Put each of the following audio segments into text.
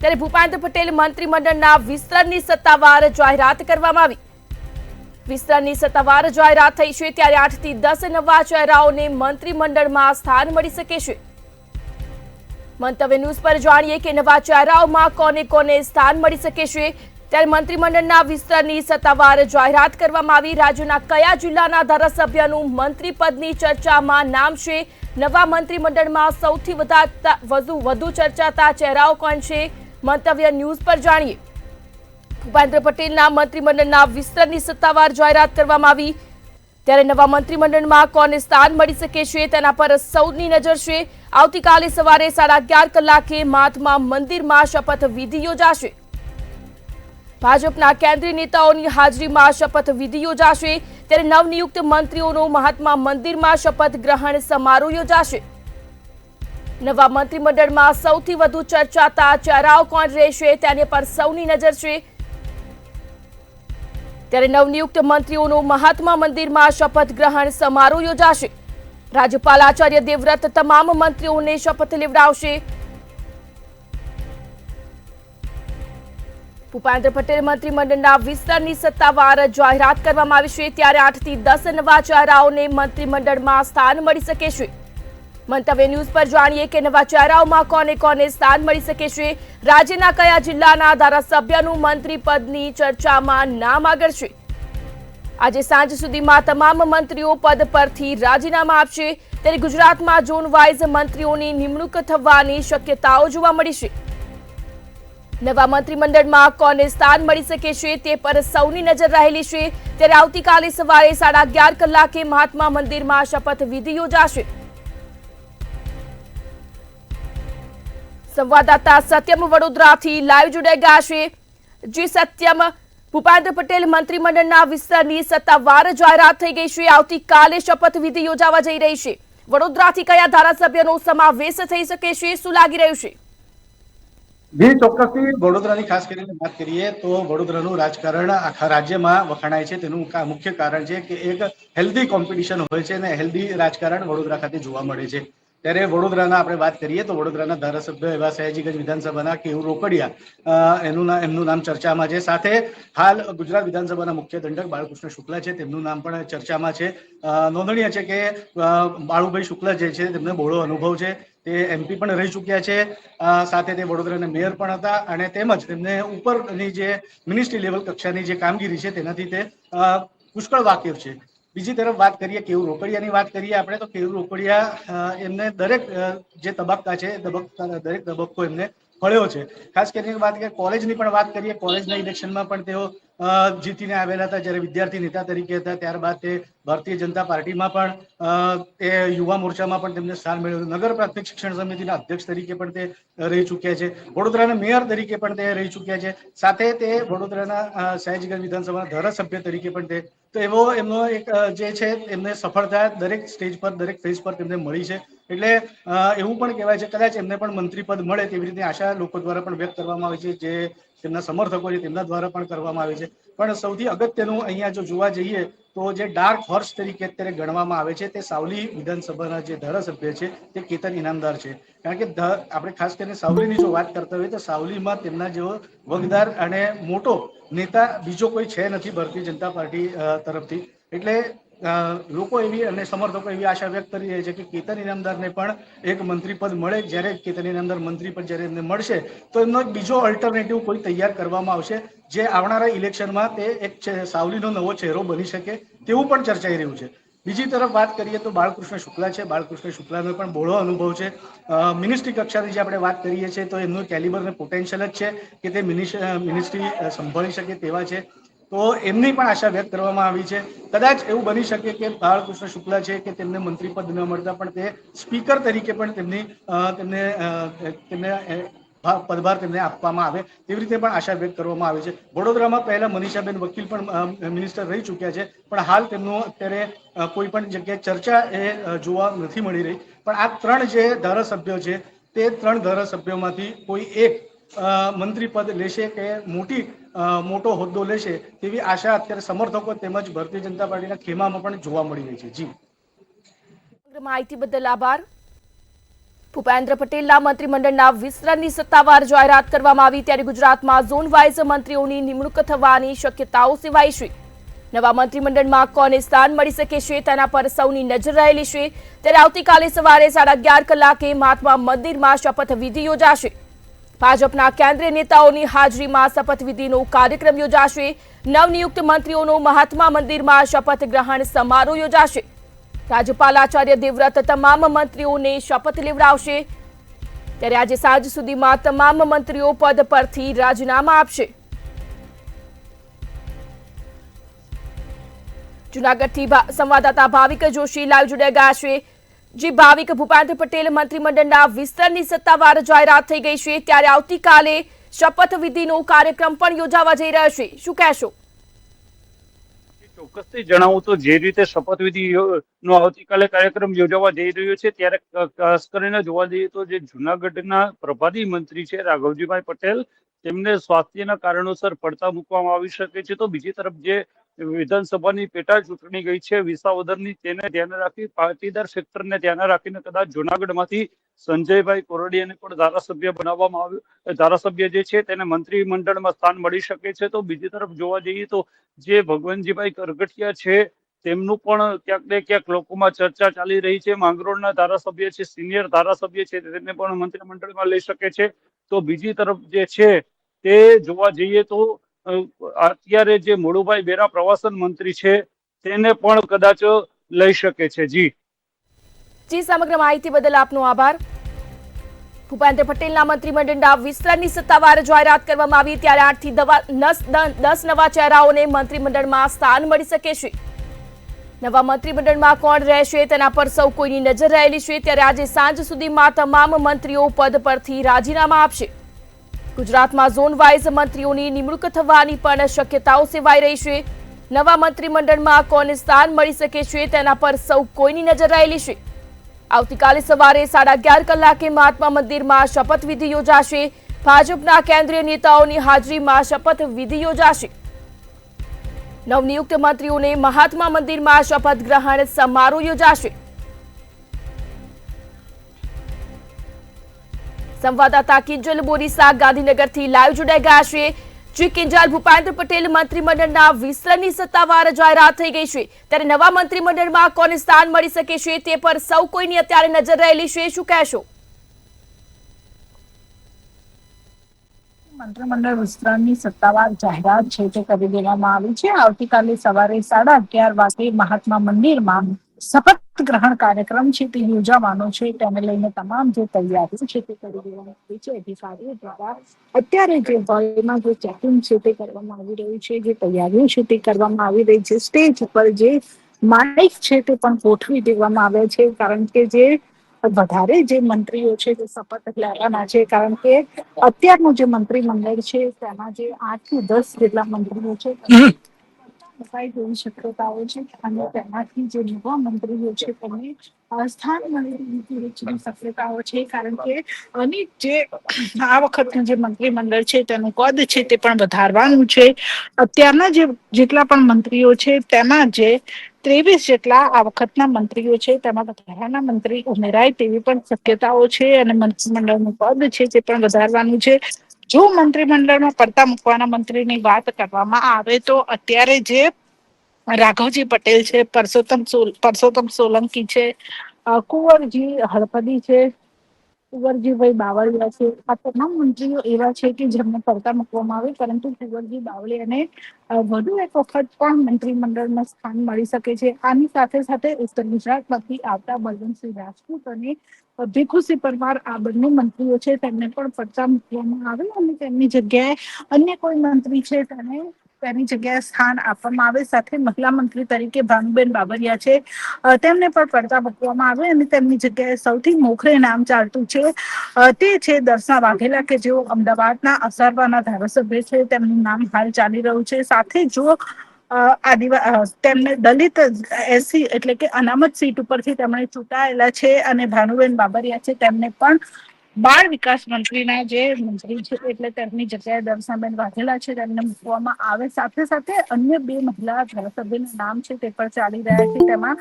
ત્યારે ભૂપેન્દ્ર પટેલ મંત્રીમંડળના વિસ્તરણની સત્તાવાર જાહેરાત કરવામાં આવી। વિસ્તરણની સત્તાવાર જાહેરાત થઈ છે ત્યારે 8 થી 10 નવા ચહેરાઓને મંત્રીમંડળમાં સ્થાન મળી શકે છે। મંતવ્ય ન્યૂઝ પર જાણીએ કે નવા ચહેરાઓમાં કોને કોને સ્થાન મળી શકે છે। ત્યારે મંત્રીમંડળના વિસ્તરણની સત્તાવાર જાહેરાત કરવામાં આવી। રાજ્યના કયા જિલ્લાના ધારાસભ્યનું મંત્રીપદની ચર્ચામાં નામ છે? નવા મંત્રીમંડળમાં સૌથી વધુ ચર્ચાતા ચહેરાઓ કોણ છે? મંતવ્ય ન્યૂઝ પર જાણીએ। ભૂપેન્દ્ર પટેલના મંત્રીમંડળના વિસ્તરણની સત્તાવાર જાહેરાત કરવામાં આવી। ત્યારે નવા મંત્રીમંડળમાં કોને સ્થાન મળી શકે છે તેના પર સૌની નજર છે। આવતીકાલે સવારે 11:30 કલાકે મહાત્મા મંદિરમાં શપથવિધિ યોજાશે। ભાજપના કેન્દ્રીય નેતાઓની હાજરીમાં શપથવિધિ યોજાશે। ત્યારે નવનિયુક્ત મંત્રીઓનો મહાત્મા મંદિરમાં શપથ ગ્રહણ સમારોહ યોજાશે। નવા મંત્રીમંડળમાં સૌથી વધુ ચર્ચાતા ચહેરાઓ કોણ રહેશે તેની પર સૌની નજર છે। ત્યારે નવનિયુક્ત મંત્રીઓનો મહાત્મા મંદિરમાં શપથ ગ્રહણ સમારોહ યોજાશે। રાજ્યપાલ આચાર્ય દેવવ્રત તમામ મંત્રીઓને શપથ લેવડાવશે। ભૂપેન્દ્ર પટેલ મંત્રીમંડળના વિસ્તરણની સત્તાવાર જાહેરાત કરવામાં આવી છે ત્યારે 8 થી 10 નવા ચહેરાઓને મંત્રીમંડળમાં સ્થાન મળી શકે છે। મંતવ્ય ન્યૂઝ પર જાણીએ કે નવા ચહેરાઓમાં કોને કોને સ્થાન મળી શકે છે। રાજ્યના કયા જિલ્લાના ધારાસભ્યનું મંત્રીપદની ચર્ચામાં નામ આગળ છે? આજે સાંજ સુધીમાં તમામ મંત્રીઓ પદ પરથી રાજીનામા આપશે। ત્યારે ગુજરાતમાં ઝોન વાઇઝ મંત્રીઓની નિમણૂક થવાની શક્યતાઓ જોવા મળી છે। નવા મંત્રીમંડળમાં કોને સ્થાન મળી શકે છે તે પર સૌની નજર રહેલી છે। ત્યારે આવતીકાલે સવારે 11:30 કલાકે મહાત્મા મંદિરમાં શપથવિધિ યોજાશે। સંવાદદાતા સત્યમ વડોદરાથી લાઈવ જોડાઈ ગયા છે। જી સત્યમ, ભૂપેન્દ્ર પટેલ મંત્રીમંડળના વિસ્તરણની સત્તાવાર જાહેરાત થઈ ગઈ છે। આવતીકાલે શપથવિધિ યોજાવા જઈ રહી છે। વડોદરાથી કયા ધારાસભ્યનો સમાવેશ થઈ શકે છે, શું લાગી રહ્યું છે? જી ચોક્કસથી વડોદરાની ખાસ કરીને વાત કરીએ તો વડોદરાનું રાજકારણ આખા રાજ્યમાં વખણાય છે। તેનું મુખ્ય કારણ છે કે એક હેલ્ધી કોમ્પિટિશન હોય છે અને હેલ્ધી રાજકારણ વડોદરા ખાતે જોવા મળે છે। ત્યારે વડોદરાના આપણે વાત કરીએ તો વડોદરાના ધારાસભ્ય એવા સયાજીગંજ વિધાનસભાના કેયુર રોકડિયા એમનું નામ ચર્ચામાં છે। સાથે હાલ ગુજરાત વિધાનસભાના મુખ્ય દંડક બાળકૃષ્ણ શુક્લા છે, તેમનું નામ પણ ચર્ચામાં છે। નોંધનીય છે કે બાળુભાઈ શુક્લા જે છે તેમને બહોળો અનુભવ છે, તે એમપી પણ રહી ચૂક્યા છે। સાથે તે વડોદરાના મેયર પણ હતા અને તેમજ તેમને ઉપરની જે મિનિસ્ટ્રી લેવલ કક્ષાની જે કામગીરી છે તેનાથી તે પુષ્કળ વાકેફ છે। બીજી તરફ વાત કરીએ કેયુર રોકડિયાની વાત કરીએ આપણે તો કેયુર રોકડિયા એમને દરેક જે તબક્કા છે દરેક તબક્કો એમને ફળ્યો છે। ખાસ કરીને વાત કરીએ કોલેજની પણ વાત કરીએ, કોલેજના ઇલેક્શનમાં પણ તેઓ જીતીને આવેલા હતા જ્યારે વિદ્યાર્થી નેતા તરીકે હતા। ત્યારબાદ તે ભારતીય જનતા પાર્ટીમાં પણ તે યુવા મોરચામાં પણ તેમને સ્થાન મળ્યું। નગર પ્રાથમિક શિક્ષણ સમિતિના અધ્યક્ષ તરીકે પણ તે રહી ચૂક્યા છે। વડોદરાના મેયર તરીકે પણ તે રહી ચૂક્યા છે। સાથે તે વડોદરાના સયાજીગંજ વિધાનસભાના ધારાસભ્ય તરીકે પણ તે તો એમનો એક જે છે એમને સફળતા દરેક સ્ટેજ પર દરેક ફેઝ પર તેમને મળી છે। એટલે એવું પણ કહેવાય છે કદાચ એમને પણ મંત્રીપદ મળે તેવી રીતે આશા લોકો દ્વારા પણ વ્યક્ત કરવામાં આવે છે, જે તેમના સમર્થકો છે તેમના દ્વારા પણ કરવામાં આવે છે। પણ સૌથી અગત્યનું અહીંયા જો જોવા જઈએ તો જે ડાર્ક હોર્સ તરીકે અત્યારે ગણવામાં આવે છે તે સાવલી વિધાનસભાના જે ધારાસભ્ય છે તે કેતન ઇનામદાર છે। કારણ કે આપણે ખાસ કરીને સાવલીની જો વાત કરતા હોઈએ તો સાવલીમાં તેમના જેવો વગદાર અને મોટો નેતા બીજો કોઈ છે નથી ભારતીય જનતા પાર્ટી તરફથી। એટલે લોકો એવી અને સમર્થકો એવી આશા વ્યક્ત કરી રહ્યા છે કે કેતન ઇનામદારને પણ એક મંત્રીપદ મળે। જ્યારે કેતન ઇનામદાર મંત્રીપદ જ્યારે એમને મળશે તો એમનો એક બીજો અલ્ટરનેટિવ કોઈ તૈયાર કરવામાં આવશે, જે આવનારા ઇલેક્શનમાં તે એક સાવલીનો નવો ચહેરો બની શકે તેવું પણ ચર્ચાઈ રહ્યું છે। બીજી તરફ વાત કરીએ તો બાળકૃષ્ણ શુક્લા છે, બાળકૃષ્ણ શુક્લાનો પણ બહોળો અનુભવ છે। મિનિસ્ટ્રી કક્ષાની જે આપણે વાત કરીએ છીએ તો એમનું કેલિબર અને પોટેન્શિયલ જ છે કે તે મિનિસ્ટ્રી સંભાળી શકે તેવા છે। તો એમની પણ આશા વ્યક્ત કરવામાં આવી છે। કદાચ એવું બની શકે કે બાળકૃષ્ણ શુક્લા છે કે તેમને મંત્રીપદ ન મળતા પણ તે સ્પીકર તરીકે પણ તેમને પદભાર તેમને આપવામાં આવે તેવી રીતે પણ આશા વ્યક્ત કરવામાં આવે છે। વડોદરામાં પહેલા મનીષાબેન વકીલ પણ મિનિસ્ટર રહી ચૂક્યા છે, પણ હાલ તેમનું અત્યારે કોઈ પણ જગ્યાએ ચર્ચા એ જોવા નથી મળી રહી। પણ આ ત્રણ જે ધારાસભ્યો છે તે ત્રણ ધારાસભ્યોમાંથી કોઈ એક મંત્રીપદ લેશે કે મોટો હોદ્દો લેશે તેવી આશા અત્યારે સમર્થકો તેમજ ભારતીય જનતા પાર્ટીના ખેમામાં પણ જોવા મળી રહી છે। જી, માહિતી બદલ આભાર। ભૂપેન્દ્ર પટેલના મંત્રીમંડળના વિસ્તરણની સત્તાવાર જાહેરાત કરવામાં આવી ત્યારે ગુજરાતમાં ઝોન વાઇઝ મંત્રીઓની નિમણૂક થવાની શક્યતાઓ સેવાઈ છે. નવા મંત્રીમંડળમાં કોને સ્થાન મળી શકે છે તેના પર સૌની નજર રહેલી છે. ત્યારે આવતીકાલે સવારે 11:30 કલાકે મહાત્મા મંદિરમાં શપથવિધિ યોજાશે. ભાજપના કેન્દ્રીય નેતાઓની હાજરીમાં શપથવિધિનો કાર્યક્રમ યોજાશે. નવનિયુક્ત મંત્રીઓનો મહાત્મા મંદિરમાં શપથ ગ્રહણ સમારોહ યોજાશે. રાજ્યપાલ આચાર્ય દેવવ્રત તમામ મંત્રીઓને શપથ લેવડાવશે. ત્યારે આજે સાંજ સુધીમાં તમામ મંત્રીઓ પદ પરથી રાજીનામા આપશે. જૂનાગઢથી સંવાદદાતા ભાવિક જોશી લાઈવ જોડાઈ ગયા છે. જી ભાવિક, ભૂપેન્દ્ર પટેલ મંત્રીમંડળના વિસ્તરણની સત્તાવાર જાહેરાત થઈ ગઈ છે ત્યારે આવતીકાલે શપથવિધિનો કાર્યક્રમ પણ યોજાવા જઈ રહ્યો છે. શું કહેશો? ચોક્કસથી જણાવું તો જે રીતે શપથવિધિ નો આવતીકાલે કાર્યક્રમ યોજાવા જઈ રહ્યો છે ત્યારે ખાસ કરીને જોવા જઈએ તો જે જૂનાગઢના પ્રભારી મંત્રી છે રાઘવજીભાઈ પટેલ, તેમને સ્વાસ્થ્યના કારણોસર પડતા મૂકવામાં આવી શકે છે. તો બીજી તરફ જે વિધાનસભાની પેટા ચૂંટણી ગઈ છે વિસાવદરની, તેને ધ્યાને રાખી પાટીદાર ક્ષેત્રને ધ્યાને રાખીને કદાચ જૂનાગઢમાંથી સંજયભાઈ કોરડિયાને પણ ધારાસભ્ય બનાવવામાં આવ્યું. ધારાસભ્ય જે છે તેને મંત્રીમંડળમાં સ્થાન મળી શકે છે. તો બીજી તરફ જોવા જઈએ તો જે ભગવંતજીભાઈ કરગઠિયા છે તેમનું પણ ક્યાંક ને ક્યાંક લોકોમાં ચર્ચા ચાલી રહી છે. માંગરોળના ધારાસભ્ય છે, સિનિયર ધારાસભ્ય છે, તેને પણ મંત્રીમંડળમાં લઈ શકે છે. તો બીજી તરફ જે છે તે જોવા જઈએ તો અત્યારે જે મોડુભાઈ બેરા પ્રવાસન મંત્રી છે તેને પણ કદાચ લઈ શકે છે. જી સમગ્ર માહિતી બદલ આપનો આભાર. ભૂપેન્દ્ર પટેલના મંત્રીમંડળના વિસ્તરણની સત્તાવાર જાહેરાત કરવામાં આવી ત્યારે 8 થી 10 નવા ચહેરાઓને મંત્રીમંડળમાં સ્થાન મળી શકે છે. નવા મંત્રીમંડળમાં કોણ રહેશે તેના પર સૌ કોઈની નજર રહેલી છે. ત્યારે આજે સાંજ સુધીમાં તમામ મંત્રીઓ પદ પરથી રાજીનામા આપશે. ગુજરાતમાં ઝોન વાઇઝ મંત્રીઓની નિમણૂક થવાની પણ શક્યતાઓ સેવાઈ રહી છે. નવા મંત્રીમંડળમાં કોને સ્થાન મળી શકે છે તેના પર સૌ કોઈની નજર રહેલી છે. આવતીકાલે સવારે 11:30 કલાકે મહાત્મા મંદિરમાં શપથવિધિ યોજાશે. ભાજપના કેન્દ્રીય નેતાઓની હાજરીમાં શપથવિધિ યોજાશે. નવનિયુક્ત મંત્રીઓને મહાત્મા મંદિરમાં શપથ ગ્રહણ સમારોહ યોજાશે. સંવાદદાતા કિંજલ બોરીસા ગાંધીનગરથી લાઈવ જોડાઈ ગયા છે. જી કિંજલ, ભૂપેન્દ્ર પટેલ મંત્રીમંડળના વિસ્તરણની સત્તાવાર જાહેરાત થઈ ગઈ છે ત્યારે નવા મંત્રીમંડળમાં કોને સ્થાન મળી શકે છે તે પર સૌ કોઈની અત્યારે નજર રહેલી છે. શું કહેશો? મંત્રીમંડળ વિસ્તરણની સત્તાવાર જાહેરાત છે તે કરી દેવામાં આવી છે. આવતીકાલે સવારે 11:30 વાગે મહાત્મા મંદિરમાં શપથ ગ્રહણ કાર્યક્રમ છે તે યોજાવાનો છે. તેને લઈને તમામ જે તૈયારીઓ છે તે કરી દેવામાં આવી છે. અધિકારીઓ દ્વારા અત્યારે જે હોલમાં જે ચેકિંગ છે તે કરવામાં આવી રહ્યું છે, જે તૈયારીઓ છે તે કરવામાં આવી રહી છે. સ્ટેજ ઉપર જે માઇક છે તે પણ ગોઠવી દેવામાં આવ્યા છે કારણ કે જે વધારે જે મંત્રીઓ છે તે શપથ લેવાના છે. કારણ કે અત્યારનું જે મંત્રીમંડળ છે તેમાં જે 8 થી 10 જેટલા મંત્રીઓ છે તેવી શક્યતાઓ છે અને તેમાંથી જે નવા મંત્રીઓ છે તેમને સ્થાન મળવાની શક્યતાઓ છે. કારણ કે અને જે આ વખતનું જે મંત્રીમંડળ છે તેનું કદ છે તે પણ વધારવાનું છે. અત્યારના જેટલા પણ મંત્રીઓ છે તેમાં જે 23 જેટલા આ વખતના મંત્રીઓ છે તેમાં વધારાના મંત્રી ઉમેરાય તેવી પણ શક્યતાઓ છે અને મંત્રીમંડળનું પદ છે તે પણ વધારવાનું છે. જો મંત્રીમંડળમાં પડતા મૂકવાના મંત્રીની વાત કરવામાં આવે તો અત્યારે જે રાઘવજી પટેલ છે, પરસોત્તમ સોલંકી છે, કુંવરજી હળપદી છે, કુંવરજીભાઈ બાવળિયા છે, આ તમામ મંત્રીઓ એવા છે કે જેમને પડતા મૂકવામાં આવે. પરંતુ કુંવરજી બાવળિયાને વધુ એક વખત પણ મંત્રીમંડળમાં સ્થાન મળી શકે છે. આની સાથે સાથે ઉત્તર ગુજરાતમાંથી આવતા બલવંતસિંહ રાજપૂત અને ભીખુસિંહ પરમાર આ બંને મંત્રીઓ છે તેમને પણ પડતા મૂકવામાં આવે અને તેમની જગ્યાએ અન્ય કોઈ મંત્રી છે તેની જગ્યાએ સ્થાન આપવામાં આવે. સાથે મહિલા મંત્રી તરીકે ભાનુબેન બાબરિયા છે તેમને પણ પડતા મૂકવામાં આવે અને તેમની જગ્યાએ સૌથી મોખરે નામ ચાલતું છે તે છે દર્શના વાઘેલા કે જેઓ અમદાવાદના અસારવાના ધારાસભ્ય છે. તેમનું નામ હાલ ચાલી રહ્યું છે. સાથે જો તેમને દલિત એસસી એટલે કે અનામત સીટ ઉપરથી તેમણે ચૂંટાયેલા છે અને ભાનુબેન બાબરિયા છે તેમને પણ બાળ વિકાસ મંત્રીના જે મંત્રી છે એટલે તેમની જગ્યાએ દર્શનાબેન વાઘેલા છે તેમને મૂકવામાં આવે. સાથે સાથે અન્ય 2 મહિલા ધારાસભ્યના નામ છે તે પણ ચાલી રહ્યા છે. તેમાં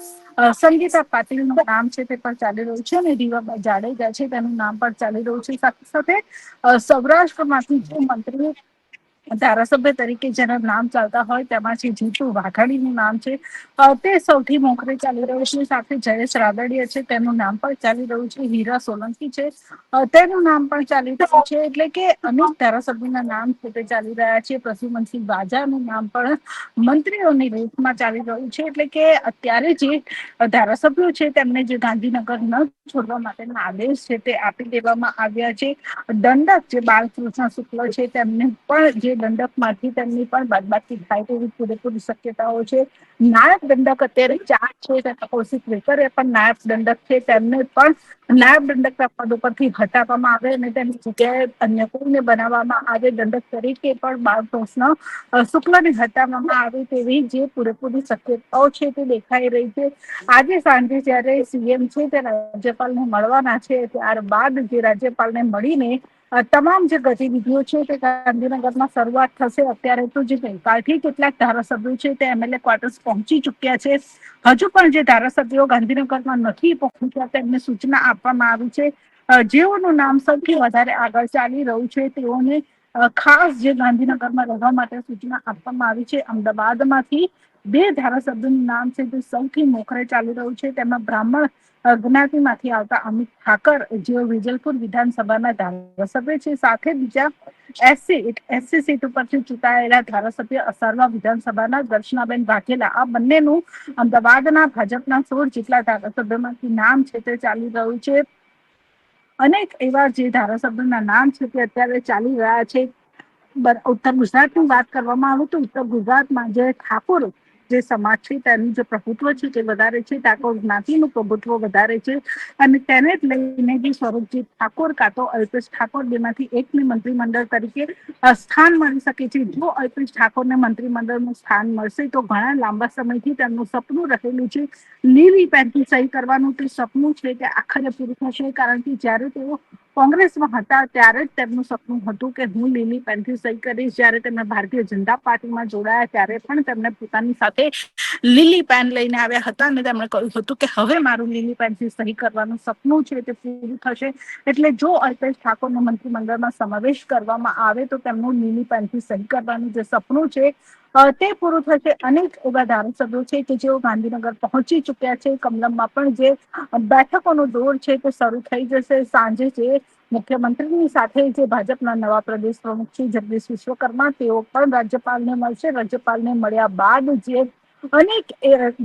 સંગીતા પાટીલનું નામ છે તે પણ ચાલી રહ્યું છે અને રીવાબા જાડેજા છે તેનું નામ પણ ચાલી રહ્યું છે. સાથે સાથે સૌરાષ્ટ્રમાંથી જે મંત્રી ધારાસભ્ય તરીકે જેના નામ ચાલતા હોય તેમાં છે જીતુ વાઘાણીનું નામ છે તે સૌથી મોખરે ચાલી રહ્યું છે. સાથે જયેશ રાદડિયા છે તેનું નામ પણ ચાલી રહ્યું છે. હીરા સોલંકી છે તેનું નામ પણ ચાલી રહ્યું છે. એટલે કે અનેક ધારાસભ્યોના નામ છે તે ચાલી રહ્યા છે. પ્રસુમનસિંહ વાજાનું નામ પણ મંત્રીઓની રેસમાં ચાલી રહ્યું છે. એટલે કે અત્યારે જે ધારાસભ્યો છે તેમને જે ગાંધીનગર ન છોડવા માટેના આદેશ છે તે આપી દેવામાં આવ્યા છે. દંડક જે બાલકૃષ્ણ શુક્લ છે તેમને પણ જે દંડકમાંથી તેમની પણ બાદબાકી થાય તેવી પૂરેપૂરી શક્યતાઓ છે. નાયબ દંડક અત્યારે 4 છે. કૌશિક વેકરે પણ નાયબ દંડક છે તેમને પણ નાયબ દંડકના પદ ઉપરથી હટાવવામાં આવે અને તેની જગ્યાએ અન્ય કોઈને બનાવવામાં આવે દંડક તરીકે પણ બાલકૃષ્ણ શુક્લને હટાવવામાં આવે તેવી જે પૂરેપૂરી શક્યતાઓ છે તે દેખાઈ રહી છે. આજે સાંજે જયારે સીએમ છે તે રાજ્યપાલને મળવાના છે ત્યારબાદ જે રાજ્યપાલને મળીને તમામ જે ગતિવિધિઓ છે તે ગાંધીનગરમાં શરૂઆત થશે. અત્યારે તો જે ગઈકાલથી કેટલાક ધારાસભ્યો છે તે એમએલએ ક્વાર્ટર્સ પહોંચી ચુક્યા છે. હજુ પણ જે ધારાસભ્યો ગાંધીનગરમાં નથી પહોંચ્યા તેમને સૂચના આપવામાં આવી છે. જેઓનું નામ સૌથી વધારે આગળ ચાલી રહ્યું છે તેઓને ખાસ જે ગાંધીનગરમાં રહેવા માટે સૂચના આપવામાં આવી છે. અમદાવાદમાંથી 2 ધારાસભ્યોનું નામ છે તે સૌથી મોખરે ચાલી રહ્યું છે. તેમાં બ્રાહ્મણ જ્ઞાતિમાંથી આવતા અમિત ઠાકર જેઓ વિજલપુર વિધાનસભાના ધારાસભ્ય છે. સાથે બીજા એસસી સીટ ઉપરથી ચૂંટાયેલા ધારાસભ્ય અસારવા વિધાનસભાના દર્શનાબેન વાઘેલા આ બંનેનું અમદાવાદના ભાજપના 16 જેટલા ધારાસભ્યોમાંથી નામ છે તે ચાલી રહ્યું છે. અનેક એવા જે ધારાસભ્યોના નામ છે તે અત્યારે ચાલી રહ્યા છે. ઉત્તર ગુજરાતની વાત કરવામાં આવે તો ઉત્તર ગુજરાતમાં જે ઠાકોર જે સમાજ છે તેનું જે પ્રભુત્વ છે તે વધારે છે. ઠાકોર જ્ઞાતિનું પ્રભુત્વ વધારે છે અને તેને જ લઈને જે સ્વરૂપજી ઠાકોર કાં તો અલ્પેશ ઠાકોર બેમાંથી એકને મંત્રીમંડળ તરીકે સ્થાન મળી શકે છે. જો અલ્પેશ ઠાકોરને મંત્રીમંડળનું સ્થાન મળશે તો ઘણા લાંબા સમયથી તેમનું સપનું રહેલું છે લીલી પેનથી સહી કરવાનું તે સપનું છે તે આખરે પૂરું થશે. કારણ કે જ્યારે તેઓ કોંગ્રેસમાં હતા ત્યારે જ તેમનું સપનું હતું કે હું લીલી પેનથી સહી કરીશ. જ્યારે તેમણે ભારતીય જનતા પાર્ટીમાં જોડાયા ત્યારે પણ તેમને પોતાની સાથે લીલી પેન લઈને આવ્યા હતા અને તેમણે કહ્યું હતું કે હવે મારું લીલી પેનથી સહી કરવાનું સપનું છે તે પૂરું થશે. એટલે જો અલ્પેશ ઠાકોરનો મંત્રીમંડળમાં સમાવેશ કરવામાં આવે તો તેમનું લીલી પેનથી સહી કરવાનું જે સપનું છે તે પૂરું થશે. અનેક એવા ધારાસભ્યો છે કે જેઓ ગાંધીનગર પહોંચી ચુક્યા છે. કમલમમાં પણ જે બેઠકોનો દોર છે તે શરૂ થઈ જશે. સાંજે જે મુખ્યમંત્રીની સાથે જે ભાજપના નવા પ્રદેશ પ્રમુખ છે જગદીશ વિશ્વકર્મા તેઓ પણ રાજ્યપાલને મળશે. રાજ્યપાલને મળ્યા બાદ જે અનેક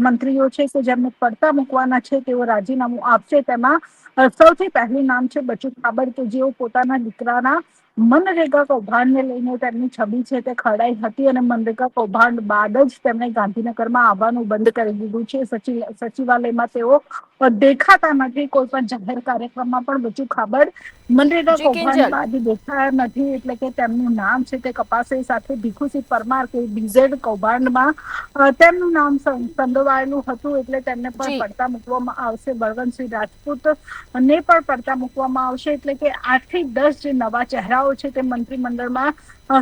મંત્રીઓ છે કે જેમને પડતા મૂકવાના છે તેઓ રાજીનામું આપશે. તેમાં સૌથી પહેલું નામ છે બચુ ખાબડ કે જેઓ પોતાના દીકરાના મનરેગા કૌભાંડને લઈને તેમની છબી છે તે ખરડાઈ હતી અને મનરેગા કૌભાંડ બાદ જ તેમણે ગાંધીનગરમાં આવવાનું બંધ કરી દીધું છે. સચિવાલયમાં તેઓ દેખાતા નથી. કોઈ પણ જાહેર કાર્યક્રમમાં પણ બચુ ખાબડ મનરેગા જી કૌભાંડ કિંજલ. બાદ દેખાયા નથી. એટલે કે તેમનું નામ છે તે કપાસે. સાથે ભીખુસિંહ પરમાર કે બીઝેડ કૌભાંડમાં તેમનું નામ સંડોવાયેલું હતું એટલે તેમને પણ જી પડતા મૂકવામાં આવશે. બળવંતસિંહ રાજપૂત ને પણ પડતા મૂકવામાં આવશે. એટલે કે 8 થી 10 જે નવા ચહેરાઓ છે તે મંત્રીમંડળમાં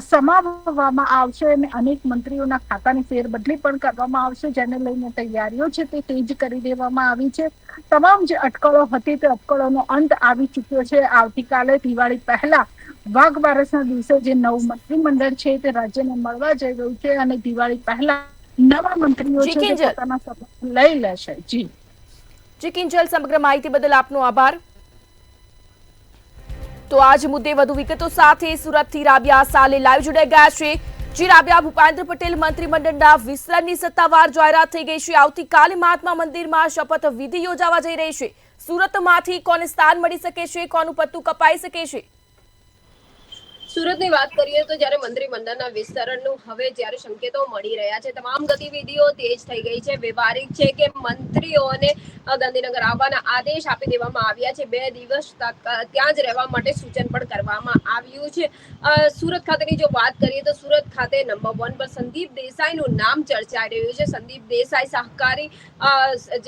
સમાવવામાં આવશે અને અનેક મંત્રીઓના ખાતાની ફેરબદલી પણ કરવામાં આવશે. જેને લઈને તૈયારીઓ છે તે તેજ કરી દેવામાં આવી છે. તમામ જે અટકળો હતી તે અટકળોનો અંત આવી ચુક્યો છે. આવતીકાલે દિવાળી પહેલા વાઘ બારસના દિવસે જે નવું મંત્રીમંડળ છે તે રાજ્યને મળવા જઈ રહ્યું છે અને દિવાળી પહેલા નવા મંત્રીઓ જી છે તે કિંજલ. પોતાના શપથ લઈ લેશે. જી કિંજલ, સમગ્ર માહિતી બદલ આપનો આભાર. તો આજ મુદ્દે વધુ વિગતો સાથે સુરતથી રાબિયા સાલે લાઈવ જોડાઈ ગયા છે. જી રાબિયા, ભૂપેન્દ્ર પટેલ મંત્રીમંડળના વિસ્તરણની સત્તાવાર જાહેરાત થઈ ગઈ છે. આવતીકાલે મહાત્મા મંદિરમાં શપથ વિધિ યોજાવા જઈ રહી છે. સુરતમાંથી કોને સ્થાન મળી શકે છે, કોનું પત્તું કપાઈ શકે છે? સુરતની વાત કરીએ તો જ્યારે મંત્રીમંડળના વિસ્તરણનું હવે જ્યારે સંકેતો મળી રહ્યા છે, તમામ ગતિવિધિઓ તેજ થઈ ગઈ છે. વ્યવહારિક છે કે મંત્રીઓને ગાંધીનગર આવવાના આદેશ આપી દેવામાં આવ્યા છે. 2 દિવસ ત્યાં જ રહેવા માટે સૂચન પણ કરવામાં આવ્યું છે. સુરત ખાતેની જો વાત કરીએ તો સુરત ખાતે નંબર 1 પર સંદીપ દેસાઈનું નામ ચર્ચાઈ રહ્યું છે. સંદીપ દેસાઈ સહકારી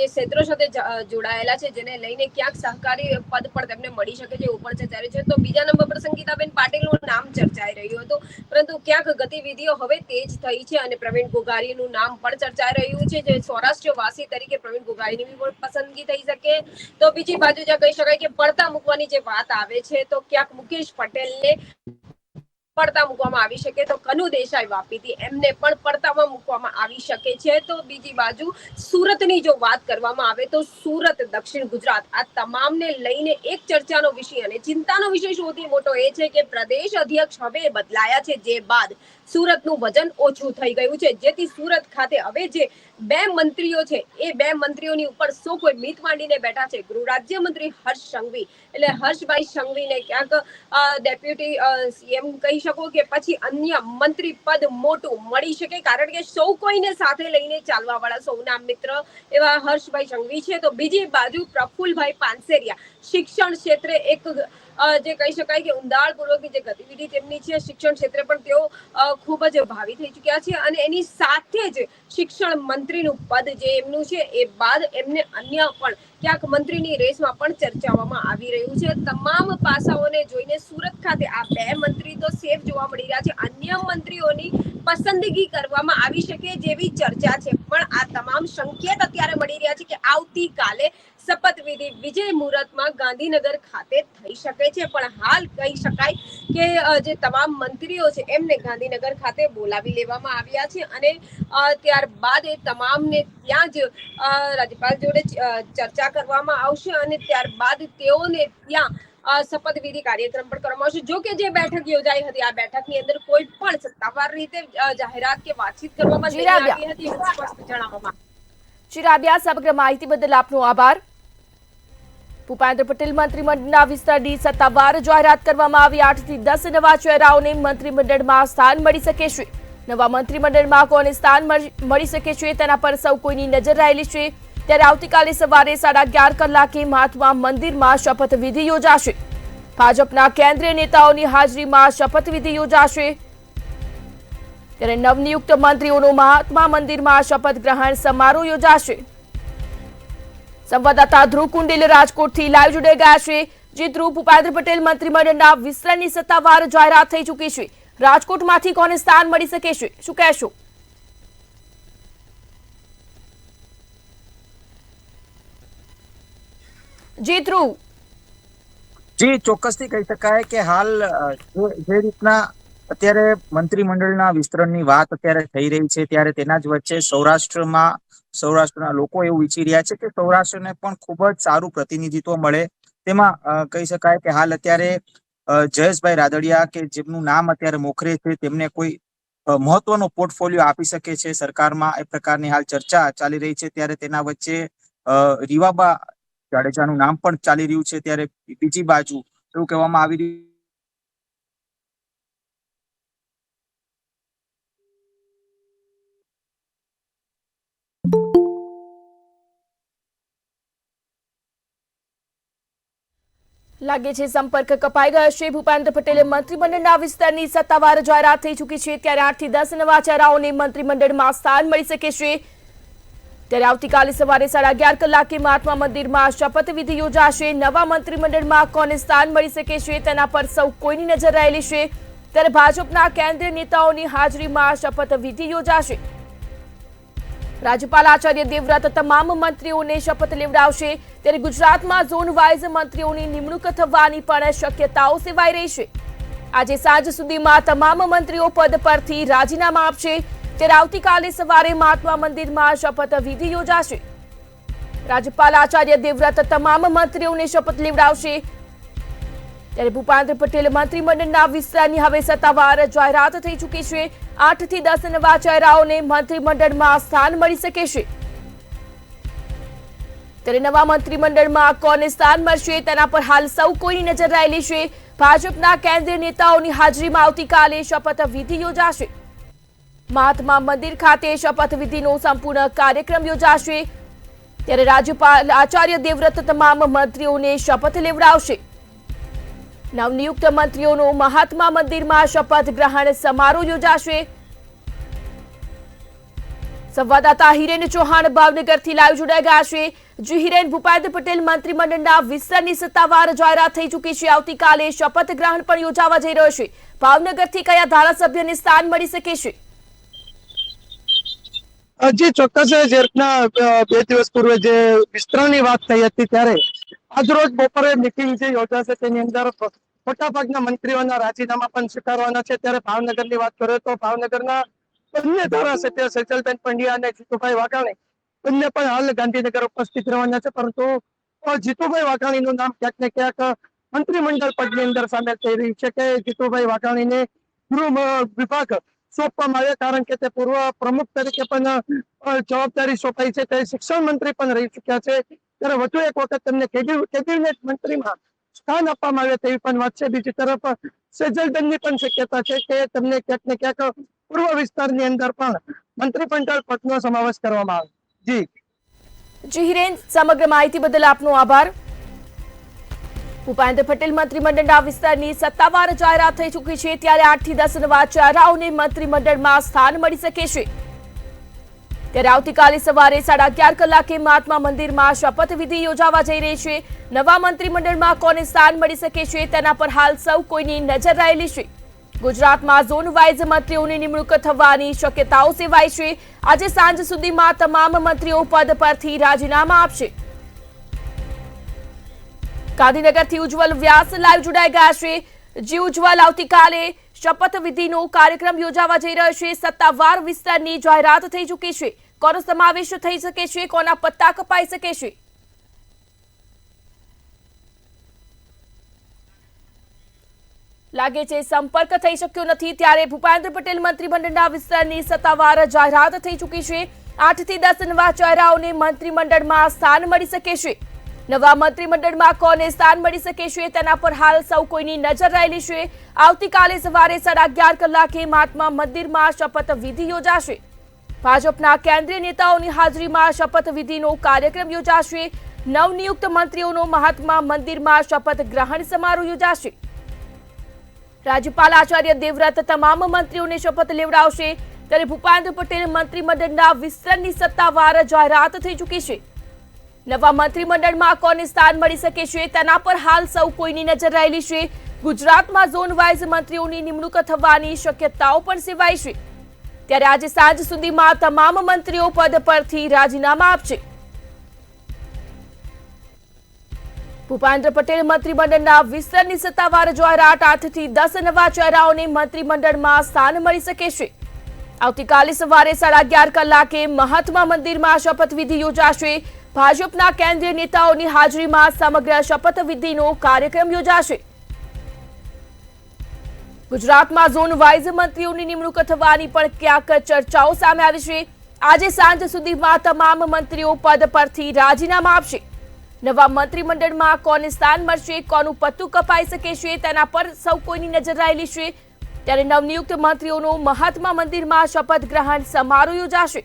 જે ક્ષેત્રો સાથે જોડાયેલા છે, જેને લઈને ક્યાંક સહકારી પદ પણ તેમને મળી શકે છે, એવું પણ ચર્ચાઈ રહ્યું છે. તો બીજા નંબર પર સંગીતાબેન પાટીલનું નામ ચર્ચાઈ રહ્યું હતું, પરંતુ ક્યાંક ગતિવિધિઓ હવે તેજ થઈ છે અને પ્રવીણ ગોગારીનું નામ પણ ચર્ચાઈ રહ્યું છે. જે સૌરાષ્ટ્રવાસી તરીકે પ્રવીણ ગોગારીની પણ પસંદગી થઈ શકે. તો બીજી બાજુ જ્યાં કહી શકાય કે પડતા મૂકવાની જે વાત આવે છે, તો ક્યાંક મુકેશ પટેલને પડતા મૂકવામાં આવી શકે, તો કનુ દેસાઈ વાપીથી એમને પણ પડતામાં મૂકવામાં આવી શકે છે. તો બીજી બાજુ સુરતની જો વાત કરવામાં આવે તો સુરત, દક્ષિણ ગુજરાત, આ તમામને લઈને એક ચર્ચાનો વિષય અને ચિંતાનો વિષય સૌથી મોટો એ છે કે પ્રદેશ અધ્યક્ષ હવે બદલાયા છે, જે બાદ સુરતનું વજન ઓછું થઈ ગયું છે, જેથી સુરત ખાતે હવે જે 2 મંત્રીઓ છે, એ 2 મંત્રીઓની ઉપર સૌ કોઈ મીત માંડીને બેઠા છે. ગૃહ રાજ્યમંત્રી હર્ષ સંઘવી, એટલે હર્ષભાઈ સંઘવીને ક્યાંક ડેપ્યુટી સીએમ કહી શકો કે પછી અન્ય મંત્રી પદ મોટું મળી શકે, કારણ કે સૌ કોઈને સાથે લઈને ચાલવા વાળા સૌના મિત્ર એવા હર્ષભાઈ સંઘવી છે. તો બીજી બાજુ પ્રફુલભાઈ પાનસેરિયા શિક્ષણ ક્ષેત્રે એક જે કહી શકાય કે ઊંડાણપૂર્વકની જે ગતિવિધિ તેમની છે, શિક્ષણ ક્ષેત્રે પણ તેઓ ખૂબ જ ભાવી થઈ ચુક્યા છે અને એની સાથે જ શિક્ષણ મંત્રીનું પદ જે એમનું છે, એ બાદ એમને અન્ય પણ ક્યાંક મંત્રીની રેસમાં પણ ચર્ચાવામાં આવી રહ્યું છે. તમામ પાસાઓને જોઈને સુરત ખાતે આ 2 મંત્રી તો સેફ જોવા મળી રહ્યા છે. અન્ય મંત્રીઓની પસંદગી કરવામાં આવી શકે જેવી ચર્ચા છે, પણ આ તમામ સંકેત અત્યારે મળી રહ્યા છે કે આવતીકાલે શપથવિધિ વિજય મુહૂર્તમાં ગાંધીનગર ખાતે થઈ શકે છે. પણ હાલ કહી શકાય કે જે તમામ મંત્રીઓ છે, એમને ગાંધીનગર ખાતે બોલાવી લેવામાં આવ્યા છે અને ત્યારબાદ એ તમામને ત્યાં જ રાજ્યપાલ જોડે ચર્ચા કરવામાં આવશે અને ત્યારબાદ તેઓને ત્યાં શપથવિધિ કાર્યક્રમ પણ કરવામાં આવશે. જો કે જે બેઠક યોજાઈ હતી, આ બેઠકની અંદર કોઈ પણ સત્તાવાર રીતે જાહેરાત કે વાતચીત કરવામાં નહીં આવી હતી, એવું સ્પષ્ટ જણાવવામાં. ચિરાબિયા, સમગ્ર માહિતી બદલ આપનો આભાર. ભૂપેન્દ્ર પટેલ મંત્રીમંડળના વિસ્તરણની સત્તાવાર જાહેરાત કરવામાં આવી. 8 થી 10 નવા ચહેરાઓને મંત્રીમંડળમાં સ્થાન મળી શકે છે. નવા મંત્રીમંડળમાં કોને સ્થાન મળી શકે છે, તેના પર સૌ કોઈની નજર રહેલી છે. ત્યારે આવતીકાલે સવારે 11:30 કલાકે મહાત્મા મંદિરમાં શપથવિધિ યોજાશે. ભાજપના કેન્દ્રીય નેતાઓની હાજરીમાં શપથવિધિ યોજાશે. ત્યારે નવનિયુક્ત મંત્રીઓનો મહાત્મા મંદિરમાં શપથ ગ્રહણ સમારોહ યોજાશે. સંવાદદાતા ધ્રુવ કુંડેલ રાજકોટથી લાઈવ જોડાઈ ગયા છે. જે ધ્રુવ, ભૂપેન્દ્ર પટેલ મંત્રીમંડળના વિસ્તરણની સત્તાવાર જાહેરાત થઈ ચૂકી છે. રાજકોટમાંથી કોને સ્થાન મળી શકે છે, શું કહેશો? જી ધ્રુવ. જી, ચોક્કસથી કહી શકાય કે હાલ જે રીતના અત્યારે મંત્રીમંડળના વિસ્તરણની વાત અત્યારે થઈ રહી છે, ત્યારે તેના જ વચ્ચે સૌરાષ્ટ્રના લોકો એવું ઈચ્છી રહ્યા છે કે સૌરાષ્ટ્રને પણ ખૂબ જ સારું પ્રતિનિધિત્વ મળે. તેમાં કહી શકાય કે હાલ અત્યારે જયેશભાઈ રાદડિયા કે જેમનું નામ અત્યારે મોખરે છે, તેમને કોઈ મહત્વનો પોર્ટફોલિયો આપી શકે છે સરકારમાં, એ પ્રકારની હાલ ચર્ચા ચાલી રહી છે. ત્યારે તેના વચ્ચે રીવાબા જાડેજાનું નામ પણ ચાલી રહ્યું છે. ત્યારે બીજી બાજુ એવું કહેવામાં આવી રહ્યું લાગે છે સંપર્ક કપાઈ ગયો છે. ભૂપેન્દ્ર પટેલે મંત્રીમંડળના વિસ્તરણની સત્તાવાર જાહેરાત થઈ ચૂકી છે. ત્યારે 8 થી 10 નવા ચહેરાઓને મંત્રીમંડળમાં સ્થાન મળી શકે છે. ત્યારે આવતીકાલે સવારે 11:30 કલાકે મહાત્મા મંદિરમાં શપથવિધિ યોજાશે. નવા મંત્રીમંડળમાં કોને સ્થાન મળી શકે છે, તેના પર સૌ કોઈની નજર રહેલી છે. ત્યારે ભાજપના કેન્દ્રીય નેતાઓની હાજરીમાં શપથવિધિ યોજાશે. રાજ્યપાલ આચાર્ય દેવવ્રત તમામ મંત્રીઓને શપથ લેવડાવશે. ત્યારે ગુજરાતમાં ઝોન વાઇઝ મંત્રીઓની નિમણૂક થવાની પણ શક્યતાઓ સેવાઈ રહી છે. આજે સાંજ સુધીમાં તમામ મંત્રીઓ પદ પરથી રાજીનામા આપશે. ત્યારે આવતીકાલે સવારે મહાત્મા મંદિરમાં શપથવિધિ યોજાશે. રાજ્યપાલ આચાર્ય દેવવ્રત તમામ મંત્રીઓને શપથ લેવડાવશે. ત્યારે ભૂપેન્દ્ર પટેલ મંત્રીમંડળના વિસ્તરણની હવે સત્તાવાર જાહેરાત થઈ ચૂકી છે. 8 થી 10 નવા ચહેરાઓને મંત્રીમંડળમાં સ્થાન મળી શકે છે. ત્યારે નવા મંત્રીમંડળમાં કોને સ્થાન મળશે, તેના પર હાલ સૌ કોઈની નજર રહેલી છે. ભાજપના કેન્દ્રીય નેતાઓની હાજરીમાં આવતીકાલે શપથવિધિ યોજાશે. મહાત્મા મંદિર ખાતે શપથવિધિનો સંપૂર્ણ કાર્યક્રમ યોજાશે. ત્યારે રાજ્યપાલ આચાર્ય દેવવ્રત તમામ મંત્રીઓને શપથ લેવડાવશે. નવનિયુક્ત મંત્રીઓનો મહાત્મા મંદિરમાં શપથ ગ્રહણ સમારોહ યોજાશે. સંવાદદાતા હિરેન ચૌહાણ ભાવનગરથી લાઈવ જોડાઈ ગયા છે. જી હિરેન, ભૂપેન્દ્ર પટેલ મંત્રીમંડળના વિસ્તરણની સત્તાવાર જાહેરાત થઈ ચૂકી છે. આવતીકાલે શપથ ગ્રહણ પણ યોજાવા જઈ રહ્યો છે. ભાવનગરથી કયા ધારાસભ્યને સ્થાન મળી શકે છે? જી ચોક્કસ. જે રીતના 2 દિવસ પૂર્વે જે વિસ્તરણની વાત થઈ હતી ત્યારે આજરોજ બપોરે મિટિંગ જે યોજાશે તેની અંદર મોટાભાગના મંત્રીઓના રાજીનામા પણ સ્વીકારવાના છે. ત્યારે ભાવનગરની વાત કરીએ તો ભાવનગરના બંને ધારાસભ્ય સજલબેન પંડ્યા અને જીતુભાઈ વાઘાણી બંને પણ હાલ ગાંધીનગર ઉપસ્થિત રહેવાના છે. પરંતુ જીતુભાઈ વાઘાણીનું નામ ક્યાંક ને ક્યાંક મંત્રીમંડળ પદની અંદર સામેલ થઈ રહ્યું છે કે જીતુભાઈ વાઘાણીને ગૃહ વિભાગ સોંપવામાં આવે, કારણ કે તે પૂર્વ પ્રમુખ તરીકે પણ જવાબદારી સોંપાઈ છે. તે શિક્ષણ મંત્રી પણ રહી ચુક્યા છે. ત્યારે વધુ એક વખત તેમને કેબિનેટ મંત્રીમાં સ્થાન આપવામાં આવે તેવી પણ વાત છે. બીજી તરફ સેજલબેનની પણ શક્યતા છે કે તેમને ક્યાંક ને ક્યાંક પૂર્વ વિસ્તારની અંદર પણ મંત્રીમંડળ પદનો સમાવેશ કરવામાં આવે. જી હિરેન, સમગ્ર માહિતી બદલ આપનો આભાર. ભૂપેન્દ્ર પટેલ મંત્રીમંડળના વિસ્તારની સત્તાવાર જાહેરાત થઈ ચૂકી છે. ત્યારે 8 થી 10 નવા ચહેરાઓને મંત્રીમંડળમાં સ્થાન મળી શકે છે. ત્યારે આવતીકાલે સવારે 11:30 કલાકે મહાત્મા મંદિરમાં શપથવિધિ યોજાવા જઈ રહી છે. નવા મંત્રીમંડળમાં કોને સ્થાન મળી શકે છે તેના પર હાલ સૌ કોઈની નજર રહેલી છે. ગુજરાતમાં ઝોન વાઇઝ મંત્રીઓની નિમણૂક થવાની શક્યતાઓ સેવાય છે. આજે સાંજ સુધીમાં તમામ મંત્રીઓ પદ પરથી રાજીનામા આપશે. ગાંધીનગરથી ઉજ્જવલ વ્યાસ લાઈવ જોડાઈ ગયા છે. જી ઉજ્જવલ, આવતીકાલે શપથવિધિનો કાર્યક્રમ યોજાવા જઈ રહ્યો છે. સત્તાવાર વિસ્તારની જાહેરાત થઈ ચૂકી છે. કોનો સમાવેશ થઈ શકે છે? કોના પત્તા કપાઈ શકે છે? લાગે છે સંપર્ક થઈ શક્યો નથી. ત્યારે ભૂપેન્દ્ર પટેલ મંત્રીમંડળના વિસ્તારની સત્તાવાર જાહેરાત થઈ ચૂકી છે. 8 થી 10 નવા ચહેરાઓને મંત્રીમંડળમાં સ્થાન મળી શકે છે. નવા મંત્રીમંડળમાં કોને સ્થાન મળી શકે છે તેના પર હાલ સૌ કોઈની નજર રહેલી છે. આવતીકાલે સવારે 11:30 કલાકે મહાત્મા મંદિરમાં શપથવિધિ યોજાશે. ભાજપના કેન્દ્રીય નેતાઓની હાજરીમાં શપથવિધિનો કાર્યક્રમ યોજાશે. નવનિયુક્ત મંત્રીઓનો મહાત્મા મંદિરમાં શપથ ગ્રહણ સમારોહ યોજાશે. રાજ્યપાલ આચાર્ય દેવવ્રત તમામ મંત્રીઓને શપથ લેવડાવશે. ત્યારે ભૂપેન્દ્ર પટેલ મંત્રીમંડળના વિસ્તરણની સત્તાવાર જાહેરાત થઈ ચૂકી છે. નવા મંત્રીમંડળમાં કોને સ્થાન મળી શકે છે તેના પર હાલ સૌ કોઈની નજર રહેલી છે. ગુજરાતમાં ઝોન વાઇઝ મંત્રીઓની નિમણૂક થવાની શક્યતાઓ પણ સેવાય છે. ત્યારે આજે સાંજ સુધીમાં તમામ મંત્રીઓ પદ પરથી રાજીનામા આપશે. ભૂપેન્દ્ર પટેલ મંત્રીમંડળના વિસ્તરણની સત્તાવાર જાહેરાત 8 થી 10 નવા ચહેરાઓને મંત્રીમંડળમાં સ્થાન મળી શકે છે. આવતીકાલે સવારે 11:30 કલાકે મહાત્મા મંદિરમાં શપથવિધિ યોજાશે. ભાજપના કેન્દ્રીય નેતાઓની હાજરીમાં સમગ્ર શપથવિધિનો કાર્યક્રમ યોજાશે. ગુજરાતમાં ઝોન વાઇઝ મંત્રીઓની નિમણૂક થવાની પણ ક્યાંક ચર્ચાઓ સામે આવી છે. આજે સાંજ સુધીમાં તમામ મંત્રીઓ પદ પરથી રાજીનામા આપશે. નવા મંત્રીમંડળમાં કોને સ્થાન મળશે, કોનું પત્તું કપાઈ શકે છે તેના પર સૌ કોઈની નજર રહેલી છે. ત્યારે નવનિયુક્ત મંત્રીઓનો મહાત્મા મંદિરમાં શપથ ગ્રહણ સમારોહ યોજાશે.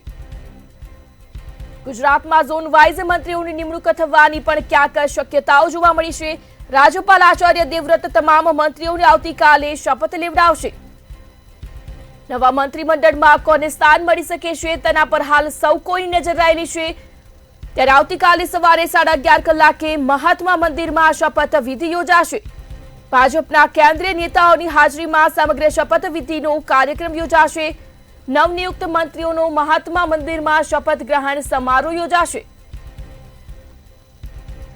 ગુજરાતમાં ઝોન વાઇઝ મંત્રીઓની નિમણૂક થવાની પણ ક્યાંક શક્યતાઓ જોવા મળી છે. રાજ્યપાલ આચાર્ય દેવવ્રત તમામ મંત્રીઓને આવતીકાલે શપથ લેવડાવશે. નવા મંત્રીમંડળમાં કોને સ્થાન મળી શકે છે તેના પર હાલ સૌ કોઈની નજર રહેલી છે. ત્યારે આવતીકાલે સવારે 11:30 કલાકે મહાત્મા મંદિરમાં શપથવિધિ યોજાશે. ભાજપના કેન્દ્રીય નેતાઓની હાજરીમાં સમગ્ર શપથવિધિનો કાર્યક્રમ યોજાશે. નવનિયુક્ત મંત્રીઓનો મહાત્મા મંદિરમાં શપથ ગ્રહણ સમારોહ યોજાશે.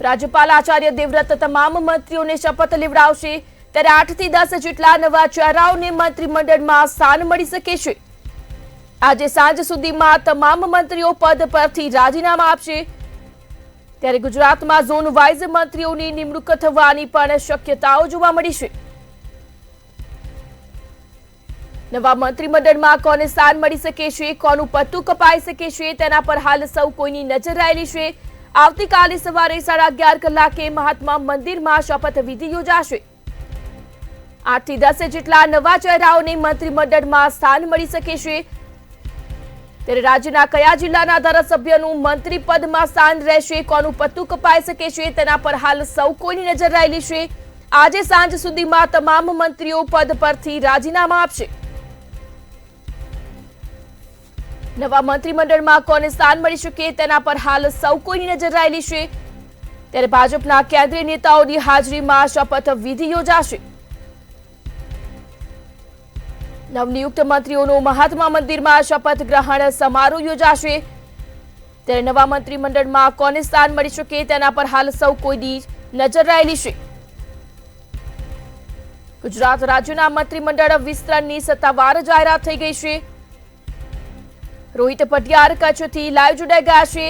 રાજ્યપાલ આચાર્ય દેવવ્રત તમામ મંત્રીઓને શપથ લેવડાવશે. ત્યારે 8 થી 10 જેટલા નવા ચહેરાઓને મંત્રીમંડળમાં સ્થાન મળી શકે છે. આજે સાંજ સુધીમાં તમામ મંત્રીઓ પદ પરથી રાજીનામા આપશે. ત્યારે ગુજરાતમાં ઝોન વાઇઝ મંત્રીઓની નિમણૂક થવાની પણ શક્યતાઓ જોવા મળી છે. નવા મંત્રીમંડળમાં કોને સ્થાન મળી શકે છે, કોનું પત્તું કપાઈ શકે છે તેના પર હાલ સૌ કોઈની નજર રહેલી છે. આવતીકાલે સવારે 11:30 કલાકે મહાત્મા મંદિરમાં શપથવિધિ યોજાશે. 8 થી 10 જેટલા નવા ચહેરાઓને મંત્રીમંડળમાં સ્થાન મળી શકે છે। ત્યારે રાજ્યના કયા જિલ્લાના ધારાસભ્યનું મંત્રી પદમાં સ્થાન રહેશે, કોનું પત્તું કપાઈ શકે છે, તેના પર હાલ સૌ કોઈની નજર રહેલી છે। આજે સાંજ સુધીમાં તમામ મંત્રીઓ પદ પરથી રાજીનામા આપશે। નવા મંત્રીમંડળમાં કોને સ્થાન મળી શકે તેના પર હાલ સૌ કોઈની નજર રહેલી છે। ત્યારે ભાજપના કેન્દ્રીય નેતાઓની હાજરીમાં શપથ વિધિ યોજાશે। નવનિયુક્ત મંત્રીઓનો મહાત્મા મંદિરમાં શપથ ગ્રહણ સમારોહ યોજાશે। ત્યારે નવા મંત્રીમંડળમાં કોને સ્થાન મળી શકે તેના પર હાલ સૌ કોઈની નજર રહેલી છે। ગુજરાત રાજ્યના મંત્રીમંડળ વિસ્તરણની સત્તાવાર જાહેરાત થઈ ગઈ છે। રોહિત પટિયાર કચ્છથી લાઈવ જોડાઈ ગયા છે।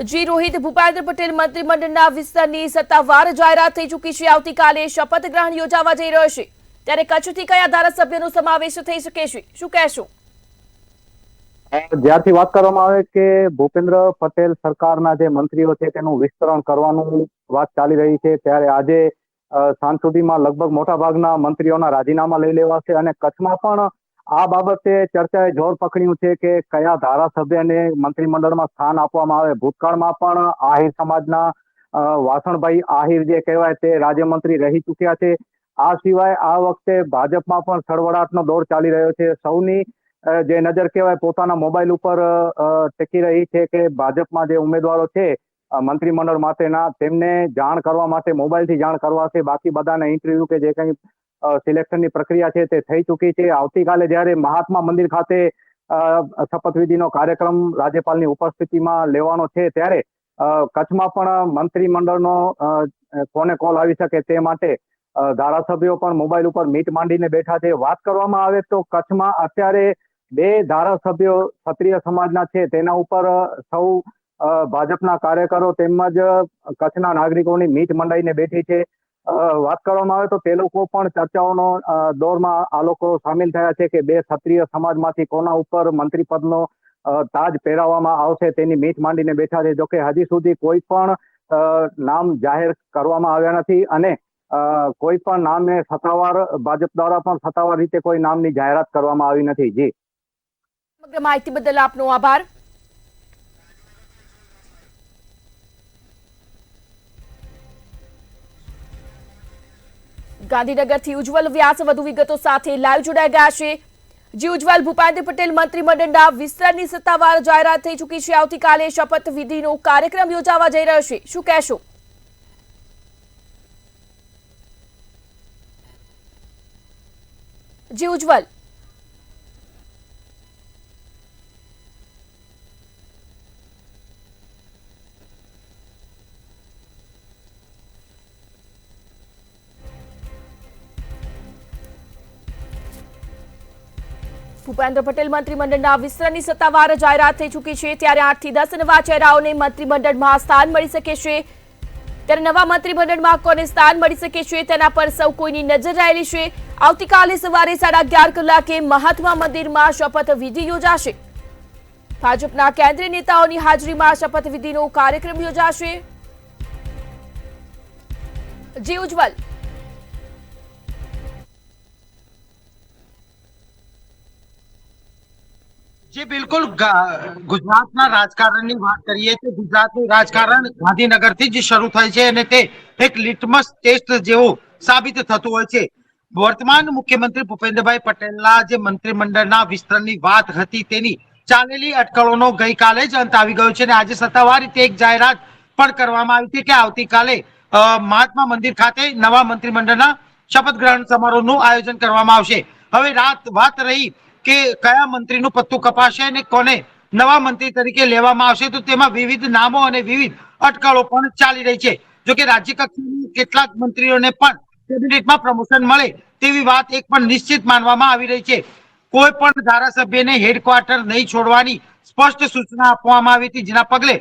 જી રોહિત, ભૂપેન્દ્ર પટેલ મંત્રીમંડળના વિસ્તરણની સત્તાવાર જાહેરાત થઈ ચૂકી છે। આવતીકાલે શપથ ગ્રહણ યોજાવા જઈ રહ્યો છે, ત્યારે કચ્છથી કયા ધારાસભ્યનો સમાવેશ થઈ શકે છે, શું કહેશો? જ્યારથી વાત કરવામાં આવે કે ભૂપેન્દ્ર પટેલ સરકારના જે મંત્રીઓ છે તેનું વિસ્તરણ કરવાનું વાત ચાલી રહી છે, ત્યારે આજે સાંજ સુધીમાં લગભગ મોટા ભાગના મંત્રીઓના રાજીનામા લઈ લેવાશે અને કચ્છમાં પણ આ બાબતે ચર્ચાએ જોર પકડ્યું છે કે કયા ધારાસભ્યને મંત્રીમંડળમાં સ્થાન આપવામાં આવે। ભૂતકાળમાં પણ આહિર સમાજના વાસણભાઈ આહિર જે કહેવાય તે રાજ્યમંત્રી રહી ચૂક્યા છે। આ સિવાય આ વખતે ભાજપમાં પણ સળવળાટનો દોર ચાલી રહ્યો છે। સૌની જે નજર કહેવાય પોતાના મોબાઈલ ઉપર ટેકી રહી છે કે ભાજપમાં જે ઉમેદવારો છે મંત્રીમંડળ માટેના તેમને જાણ કરવા માટે મોબાઈલથી જાણ કરવા છે। બાકી બધાના ઇન્ટરવ્યુ કે જે કંઈ સિલેક્શનની પ્રક્રિયા છે તે થઈ ચૂકી છે। આવતીકાલે જ્યારે મહાત્મા મંદિર ખાતે શપથવિધિનો કાર્યક્રમ રાજ્યપાલની ઉપસ્થિતિમાં લેવાનો છે, ત્યારે કચ્છમાં પણ મંત્રીમંડળનો કોને કોલ આવી શકે તે માટે ધારાસભ્યો પણ મોબાઈલ ઉપર મીટ માંડીને બેઠા છે। વાત કરવામાં આવે તો કચ્છમાં અત્યારે 2 ધારાસભ્યો ક્ષત્રિય સમાજના છે, તેના ઉપર સૌ ભાજપના કાર્યકરો તેમજ કચ્છના નાગરિકોની મીટ મંડાઈને બેઠી છે। વાત કરવામાં આવે તો તે લોકો પણ ચર્ચાઓનો દોરમાં આ લોકો સામેલ થયા છે કે 2 ક્ષત્રિય સમાજમાંથી કોના ઉપર મંત્રી પદનો તાજ પહેરાવવામાં આવશે તેની મીટ માંડીને બેઠા છે। જોકે હજી સુધી કોઈ પણ નામ જાહેર કરવામાં આવ્યા નથી અને કોઈ પણ નામે સત્તાવાર ભાજપ દ્વારા પણ સત્તાવાર રીતે કોઈ નામની જાહેરાત કરવામાં આવી નથી। જી, સમગ્ર માહિતી બદલ આપનો આભાર। ગાંધીનગરથી ઉજ્જવલ વ્યાસ વધુ વિગતો સાથે લાઈવ જોડાઈ ગયા છે। જી ઉજ્જવલ, ભૂપેન્દ્ર પટેલ મંત્રીમંડળના વિસ્તરણની સત્તાવાર જાહેરાત થઈ ચૂકી છે। આવતીકાલે શપથ વિધિનો કાર્યક્રમ યોજાવા જઈ રહ્યો છે, શું કહેશો? જી ઉજ્જવલ, ભૂપેન્દ્ર પટેલ મંત્રીમંડળના વિસ્તરણની સત્તાવાર જાહેરાત થઈ ચૂકી છે, ત્યારે 8 થી 10 નવા ચહેરાઓને મંત્રીમંડળમાં સ્થાન મળી શકે છે। ત્યારે નવા મંત્રીમંડળમાં કોને સ્થાન મળી શકે છે તેના પર સૌ કોઈની નજર રહેલી છે। આવતીકાલે સવારે 11:30 કલાકે મહાત્મા મંદિરમાં શપથ વિધિ યોજાશે। ભાજપના કેન્દ્રીય નેતાઓની હાજરીમાં શપથ વિધિનો કાર્યક્રમ યોજાશે। જી ઉજ્જવલ, जी बिल्कुल ગુજરાતના રાજકારણની વાત કરીએ તો ગુજરાતનું રાજકારણ ગાંધીનગરથી જ શરૂ થાય છે અને તે એક લિટમસ ટેસ્ટ જેવું સાબિત થતું હોય છે। વર્તમાન મુખ્યમંત્રી ભૂપેન્દ્રભાઈ પટેલના જે મંત્રીમંડળના વિસ્તરણની વાત હતી તેની ચાલેલી અટકળોનો ગઈકાલે જ અંત આવી ગયો છે અને આજે સત્તાવાર રીતે એક જાહેરાત પણ કરવામાં આવી છે કે આવતીકાલે મહાત્મા મંદિર ખાતે નવા મંત્રીમંડળના શપથ ગ્રહણ સમારોહનું આયોજન કરવામાં આવશે। હવે વાત રહી કે કયા મંત્રીનું પત્તું કપાશે અને કોને નવા મંત્રી તરીકે લેવામાં આવશે, તો તેમાં વિવિધ નામો અને વિવિધ અટકળો પણ ચાલી રહી છે। જો કે રાજ્ય કક્ષાના કેટલાક મંત્રીઓને પણ કેબિનેટમાં પ્રમોશન મળે તેવી વાત એક પણ નિશ્ચિત માનવામાં આવી રહી છે। કોઈ પણ ધારાસભ્યને હેડક્વાર્ટર નહીં છોડવાની સ્પષ્ટ સૂચના આપવામાં આવી હતી, જેના પગલે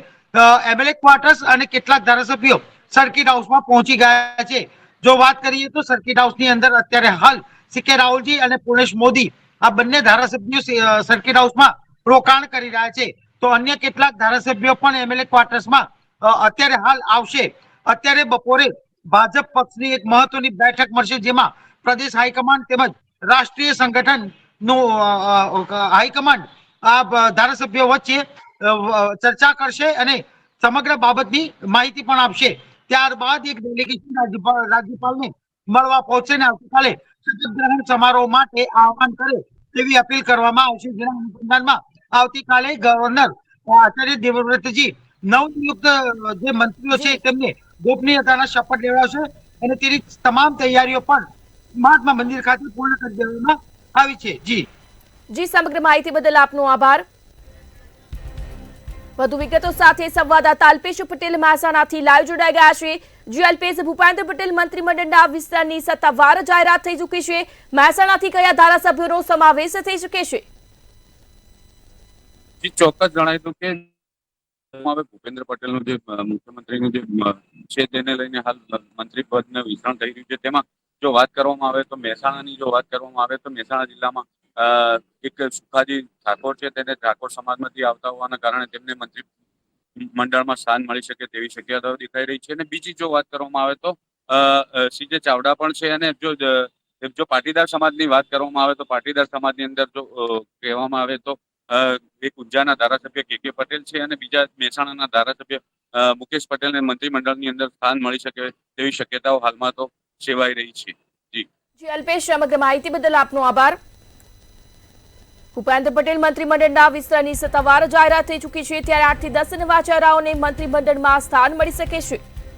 એમએલએ ક્વાર્ટર્સ અને કેટલાક ધારાસભ્યો સર્કિટ હાઉસમાં પહોંચી ગયા છે। જો વાત કરીએ તો સર્કિટ હાઉસની અંદર અત્યારે હાલ સીકે રાહુલજી અને પુણેશ મોદી આ બંને ધારાસભ્યો સર્કિટ હાઉસમાં રોકાણ કરી રહ્યા છે, તો અન્ય કેટલાક ધારાસભ્યો પણ એમએલએ ક્વાર્ટર્સમાં અત્યારે હાલ આવશે। અત્યારે બપોરે ભાજપ પક્ષની એક મહત્વની બેઠક મળશે, જેમાં પ્રદેશ હાઈકમાન્ડ તેમજ રાષ્ટ્રીય સંગઠનનું હાઈકમાન્ડ આ ધારાસભ્યો વચ્ચે ચર્ચા કરશે અને સમગ્ર બાબતની માહિતી પણ આપશે. ત્યારબાદ એક ડેલિગેશન રાજ્યપાલને મળવા પહોંચે ને આવતીકાલે શપથ ગ્રહણ સમારોહ માટે આહવાન કરે તેવી અપીલ કરવામાં આવશે. જેના અનુસંધાનમાં આવતીકાલે ગવર્નર આચાર્ય દેવવ્રતજી નવનિયુક્ત જે મંત્રીઓ છે તેમને ગોપનીયતાના શપથ લેવડાવશે અને તેની તમામ તૈયારીઓ પણ મહાત્મા મંદિર ખાતે પૂર્ણ કરી દેવામાં આવી છે. જી સમગ્ર માહિતી બદલ આપનો આભાર. વધુ વિગતો સાથે સંવાદદાતા અલ્પેશ પટેલ મહેસાણાથી લાઈવ જોડાઈ ગયા છે. જી અલ્પેશ, ભૂપેન્દ્ર પટેલ મંત્રીમંડળના વિસ્તરણની સત્તાવાર જાહેરાત થઈ ચૂકી છે. મહેસાણાથી કયા ધારાસભ્યોનો સમાવેશ થઈ શકે છે? જી ચોક્કસ જણાવી દઉં કે હવે ભૂપેન્દ્ર પટેલનું જે મુખ્યમંત્રીનું જે છે તેને લઈને હાલ મંત્રી પદનું વિસ્તરણ થઈ રહ્યું છે. તેમાં જો વાત કરવામાં આવે તો મહેસાણાની જો વાત કરવામાં આવે તો મહેસાણા જિલ્લામાં એક સુખાજી ઠાકોર છે, તેને ઠાકોર સમાજમાંથી આવતા હોવાના કારણે તેમને મંત્રી મંડળમાં સ્થાન મળી શકે તેવી શક્યતાઓ દેખાઈ રહી છે. અને બીજી જો વાત કરવામાં આવે તો સીજે ચાવડા પણ છે. અને જો પાટીદાર સમાજની વાત કરવામાં આવે તો પાટીદાર સમાજની અંદર જો કહેવામાં આવે તો એક ઊંઝાના ધારાસભ્ય કે પટેલ છે અને બીજા મહેસાણાના ધારાસભ્ય મુકેશ પટેલને મંત્રીમંડળની અંદર સ્થાન મળી શકે તેવી શક્યતાઓ હાલમાં તો સેવાઈ રહી છે. જી અલ્પેશ, સમગ્ર માહિતી બદલ આપનો આભાર. ભૂપેન્દ્ર પટેલ મંત્રીમંડળના વિસ્તરણની સત્તાવાર જાહેરાત થઈ ચૂકી છે. ત્યારે 8 થી 10 નવા ચહેરાઓને મંત્રીમંડળમાં સ્થાન મળી શકે છે.